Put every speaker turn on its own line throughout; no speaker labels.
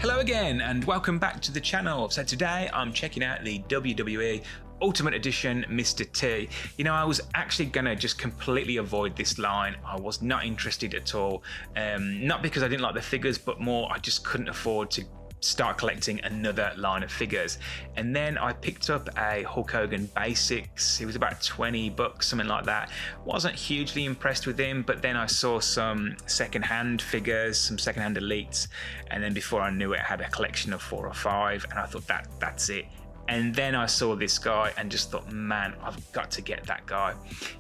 Hello again and welcome back to the channel. So today I'm checking out the WWE Ultimate Edition Mr. T. You know, I was actually gonna just completely avoid this line. I was not interested at all. Not because I didn't like the figures, but more I just couldn't afford to start collecting another line of figures. And then I picked up a Hulk Hogan Basics. It was about 20 bucks, something like that. Wasn't hugely impressed with him, but then I saw some secondhand figures, some secondhand elites, and then before I knew it, I had a collection of 4 or 5, and I thought that's it. And then I saw this guy and just thought, man, I've got to get that guy.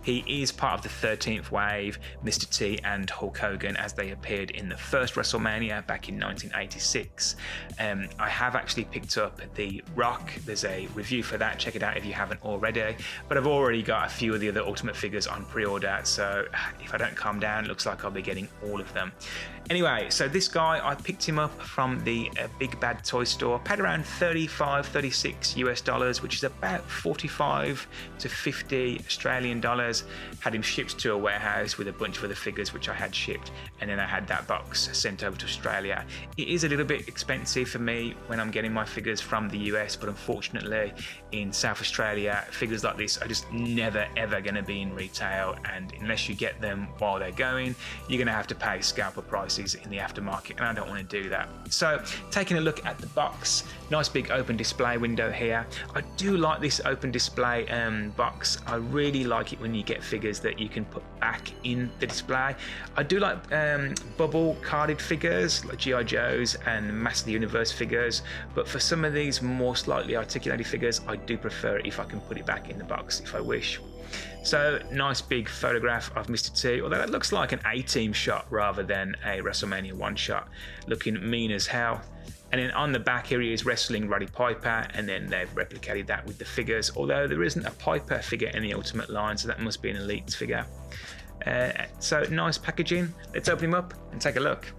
He is part of the 13th wave, Mr. T and Hulk Hogan, as they appeared in the first WrestleMania back in 1986. I have actually picked up The Rock. There's a review for that. Check it out if you haven't already. But I've already got a few of the other Ultimate figures on pre-order. So if I don't calm down, it looks like I'll be getting all of them. Anyway, so this guy, I picked him up from the Big Bad Toy Store. Paid around 35, 36 US dollars, which is about 45 to 50 Australian dollars. Had him shipped to a warehouse with a bunch of other figures which I had shipped, and then I had that box sent over to Australia. It is a little bit expensive for me when I'm getting my figures from the US, but unfortunately in South Australia, figures like this are just never ever going to be in retail, and unless you get them while they're going, you're going to have to pay scalper prices in the aftermarket, and I don't want to do that. So taking a look at the box, nice big open display window here. I do like this open display box. I really like it when you get figures that you can put back in the display. I do like bubble carded figures like G.I. Joes and Master of the Universe figures, but for some of these more slightly articulated figures, I do prefer it if I can put it back in the box if I wish. So nice big photograph of Mr. T, although that looks like an A-Team shot rather than a WrestleMania 1 shot, looking mean as hell. And then on the back here he is wrestling Roddy Piper, and then they've replicated that with the figures, although there isn't a Piper figure in the Ultimate line, so that must be an Elite figure. So nice packaging. Let's open him up and take a look.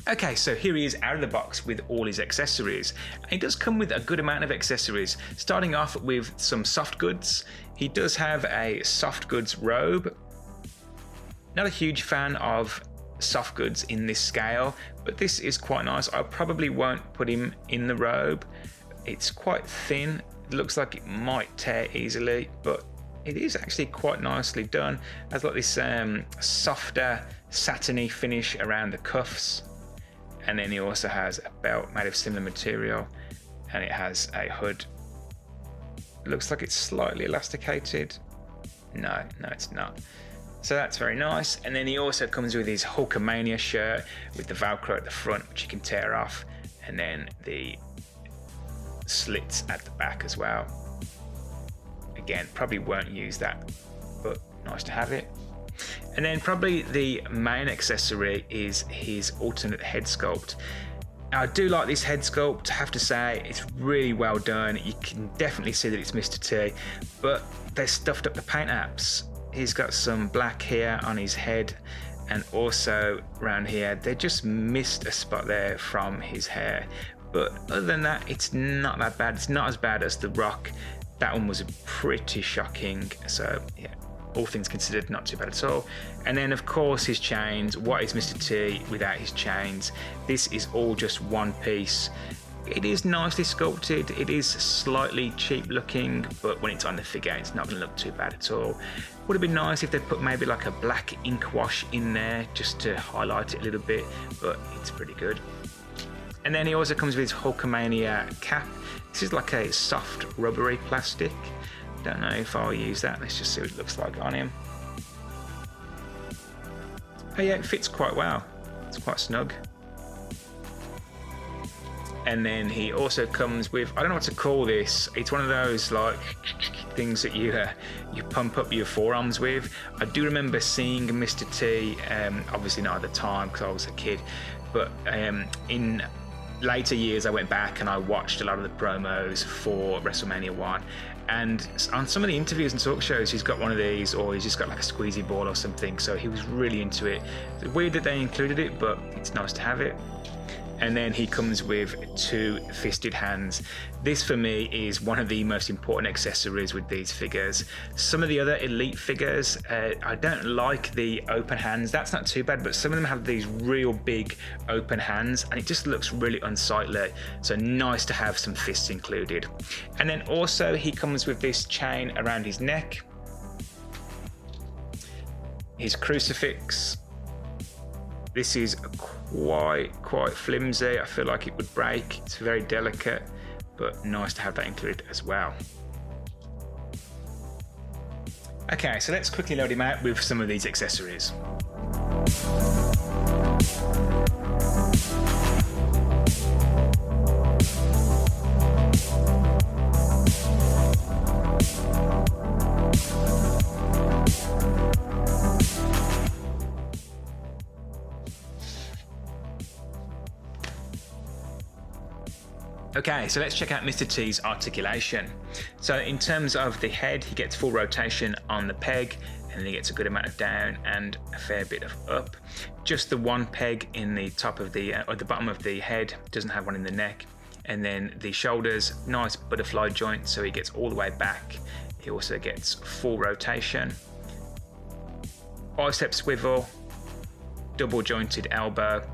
Okay, so here he is out of the box with all his accessories. He does come with a good amount of accessories, starting off with some soft goods. He does have a soft goods robe. Not a huge fan of soft goods in this scale, but this is quite nice. I probably won't put him in the robe. It's quite thin. It looks like it might tear easily, but it is actually quite nicely done. It has like this softer satiny finish around the cuffs. And then he also has a belt made of similar material, and it has a hood. It looks like it's slightly elasticated. No, it's not. So that's very nice. And then he also comes with his Hulkamania shirt with the Velcro at the front, which you can tear off, and then the slits at the back as well. Again, probably won't use that, but nice to have it. And then probably the main accessory is his alternate head sculpt. I do like this head sculpt, I have to say. It's really well done. You can definitely see that it's Mr. T, but they stuffed up the paint apps. He's got some black here on his head, and also around here they just missed a spot there from his hair, but other than that, it's not that bad. It's not as bad as The Rock. That one was pretty shocking, so yeah, all things considered, not too bad at all. And then of course his chains. What is Mr. T without his chains? This is all just one piece. It is nicely sculpted. It is slightly cheap looking, but when it's on the figure, it's not going to look too bad at all. Would have been nice if they put maybe like a black ink wash in there just to highlight it a little bit, but it's pretty good. And then he also comes with his Hulkamania cap. This is like a soft rubbery plastic. Don't know if I'll use that. Let's just see what it looks like on him. Oh yeah, it fits quite well. It's quite snug. And then he also comes with, I don't know what to call this. It's one of those like things that you pump up your forearms with. I do remember seeing Mr. T, obviously not at the time because I was a kid, but in later years I went back and I watched a lot of the promos for WrestleMania 1, and on some of the interviews and talk shows he's got one of these, or he's just got like a squeezy ball or something, so he was really into it. It's weird that they included it, but it's nice to have it. And then he comes with 2 fisted hands. This for me is one of the most important accessories with these figures. Some of the other Elite figures, I don't like the open hands. That's not too bad, but some of them have these real big open hands and it just looks really unsightly. So nice to have some fists included. And then also he comes with this chain around his neck, his crucifix. This is quite flimsy. I feel like it would break. It's very delicate, but nice to have that included as well. Okay, so let's quickly load him out with some of these accessories. Okay, so let's check out Mr. T's articulation. So in terms of the head, he gets full rotation on the peg, and then he gets a good amount of down and a fair bit of up. Just the one peg in the top of the, or the bottom of the head, doesn't have one in the neck. And then the shoulders, nice butterfly joint, so he gets all the way back. He also gets full rotation. Bicep swivel, double jointed elbow,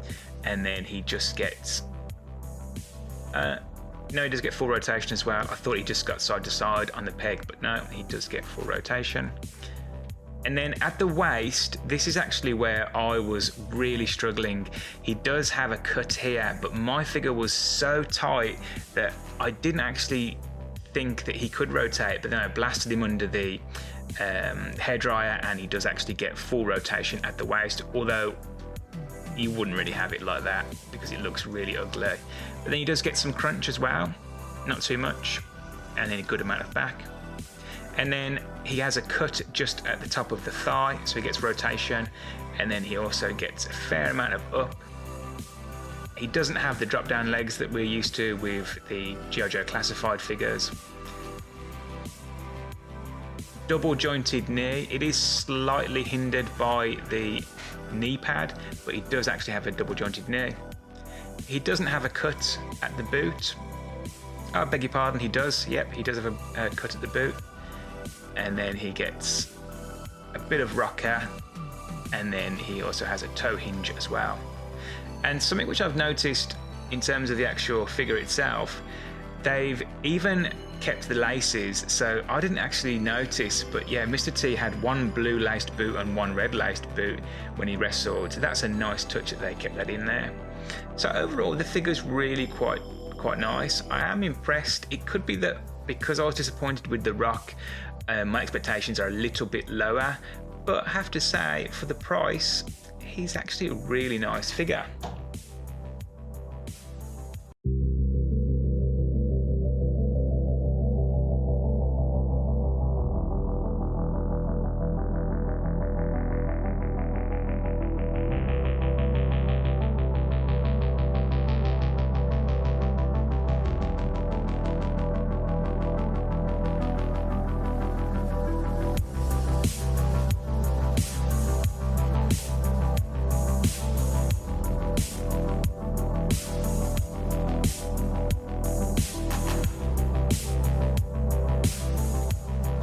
and then he just gets no, he does get full rotation as well. I thought he just got side to side on the peg, but no, he does get full rotation. And then at the waist, this is actually where I was really struggling. He does have a cut here, but my figure was so tight that I didn't actually think that he could rotate, but then I blasted him under the hairdryer and he does actually get full rotation at the waist, although you wouldn't really have it like that because it looks really ugly. But then he does get some crunch as well, not too much, and then a good amount of back. And then he has a cut just at the top of the thigh, so he gets rotation, and then he also gets a fair amount of up. He doesn't have the drop down legs that we're used to with the G.I. Joe classified figures. Double jointed knee, it is slightly hindered by the knee pad, but he does actually have a double jointed knee. He doesn't have a cut at the boot. Oh, I beg your pardon, he does. Yep, he does have a cut at the boot. And then he gets a bit of rocker, and then he also has a toe hinge as well. And something which I've noticed in terms of the actual figure itself, they've even kept the laces, so I didn't actually notice, but yeah, Mr. T had one blue laced boot and one red laced boot when he wrestled, so that's a nice touch that they kept that in there. So overall, the figure's really quite nice. I am impressed. It could be that because I was disappointed with The Rock, my expectations are a little bit lower, but I have to say, for the price, he's actually a really nice figure.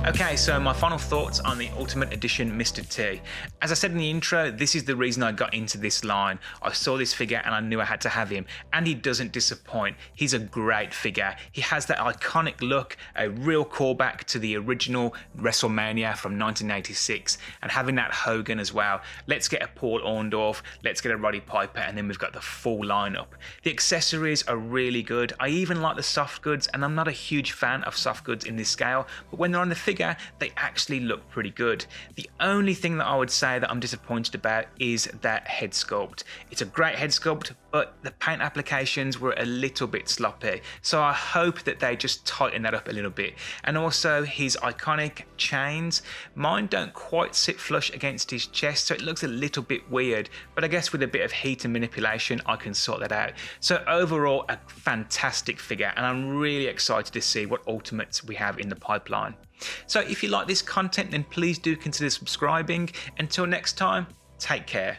Okay, so my final thoughts on the Ultimate Edition Mr. T. As I said in the intro, this is the reason I got into this line. I saw this figure and I knew I had to have him, and he doesn't disappoint. He's a great figure. He has that iconic look, a real callback to the original WrestleMania from 1986, and having that Hogan as well. Let's get a Paul Orndorff, let's get a Roddy Piper, and then we've got the full lineup. The accessories are really good. I even like the soft goods, and I'm not a huge fan of soft goods in this scale, but when they're on the figure, they actually look pretty good. The only thing that I would say that I'm disappointed about is that head sculpt. It's a great head sculpt, but the paint applications were a little bit sloppy. So I hope that they just tighten that up a little bit. And also his iconic chains, mine don't quite sit flush against his chest, so it looks a little bit weird, but I guess with a bit of heat and manipulation, I can sort that out. So overall, a fantastic figure, and I'm really excited to see what Ultimates we have in the pipeline. So if you like this content, then please do consider subscribing. Until next time, take care.